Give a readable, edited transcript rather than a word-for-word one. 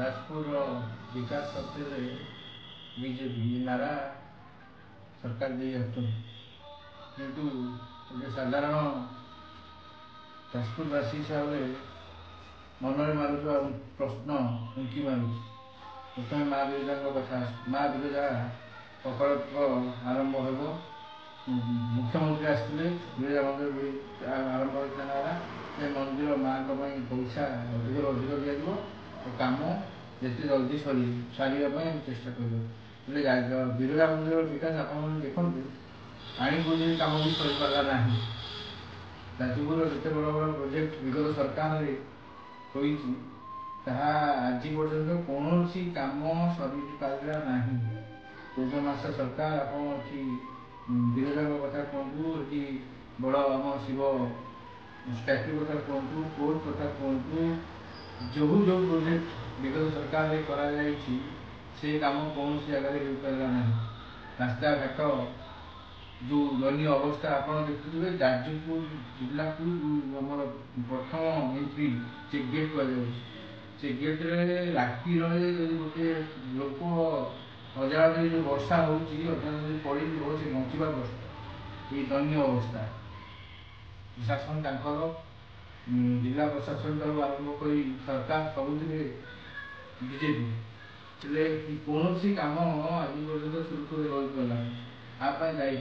ଯାଜପୁର ବିକାଶ କ୍ଷେତ୍ରରେ ବିଜେପି ନାରା ସରକାର ଦେଇ ଆସୁଛନ୍ତି, କିନ୍ତୁ ଗୋଟେ ସାଧାରଣ ଯାଜପୁରବାସୀ ହିସାବରେ ମନରେ ମାରୁଥିବା ପ୍ରଶ୍ନ ଉଙ୍କି ମାରୁଛି। ପ୍ରଥମେ ମା ବିରଜାଙ୍କ କଥା। ମା ବିରଜା ପ୍ରକଳ୍ପ ଆରମ୍ଭ ହେବ। ମୁଖ୍ୟମନ୍ତ୍ରୀ ଆସିଥିଲେ, ବିରଜା ମନ୍ଦିର ଆରମ୍ଭ ହୋଇଥିଲା। ସେ ମନ୍ଦିର ମାଙ୍କ ପାଇଁ ପଇସା ଅଧିକରୁ ଅଧିକ ଦିଆଯିବ ଓ କାମ ଯେତେ ଜଲ୍ଦି ସାରିବା ପାଇଁ ଆମେ ଚେଷ୍ଟା କରିବା। ହେଲେ ବିରଜା ମନ୍ଦିରର ବିକାଶ ଆପଣମାନେ ଦେଖନ୍ତୁ, ପାଣିକୋଇଲି କାମ ବି ସରିପାରିଲା ନାହିଁ। ଯାଜପୁରର ଯେତେ ବଡ଼ ବଡ଼ ପ୍ରୋଜେକ୍ଟ ବିଗତ ସରକାରରେ ହୋଇଛି, ତାହା ଆଜି ପର୍ଯ୍ୟନ୍ତ କୌଣସି କାମ ସରିପାରିଲା ନାହିଁ। 14 ମାସ ସରକାର ଆପଣ ଏଠି ବିରଜାଙ୍କ କଥା କୁହନ୍ତୁ, ଏଠି ବଡ଼ ଆମ ଶିବ ଷ୍ଟାଚ୍ୟୁ କଥା କୁହନ୍ତୁ, କୋର୍ଟ କଥା କୁହନ୍ତୁ, ଯେଉଁ ପ୍ରୋଜେକ୍ଟ ବିଗତ ସରକାରରେ କରାଯାଇଛି ସେ କାମ କୌଣସି ଜାଗାରେ ହୋଇପାରିଲା ନାହିଁ। ରାସ୍ତାଘାଟ ଯେଉଁ ଦୟନୀୟ ଅବସ୍ଥା ଆପଣ ଦେଖୁଥିବେ। ଯାଜପୁର ଜିଲ୍ଲାକୁ ଆମର ପ୍ରଥମ ଏଣ୍ଟ୍ରି ଚେକ୍ ଗେଟ୍ କୁହାଯାଉଛି। ଚେକ୍ ଗେଟ୍ରେ ରାତିରେ ଯଦି ଗୋଟେ ଲୋକ ଅଜାଣତରେ ଯେଉଁ ବର୍ଷା ହେଉଛି, ଅଜାଣତରେ ପଡ଼ିଯିବ, ସେ ବଞ୍ଚିବା କଷ୍ଟ। ଏଇ ଦୟନୀୟ ଅବସ୍ଥା। ପ୍ରଶାସନ ତାଙ୍କର ଜିଲ୍ଲା ପ୍ରଶାସନଠାରୁ ଆରମ୍ଭ କରି ସରକାର ସବୁଥିରେ ବିଜେପି, ହେଲେ କୌଣସି କାମ ଆଜି ପର୍ଯ୍ୟନ୍ତ ସୁରୁଖୁରୁରେ ହୋଇପାରିଲା। ଆ ପାଇଁ ଦାୟୀ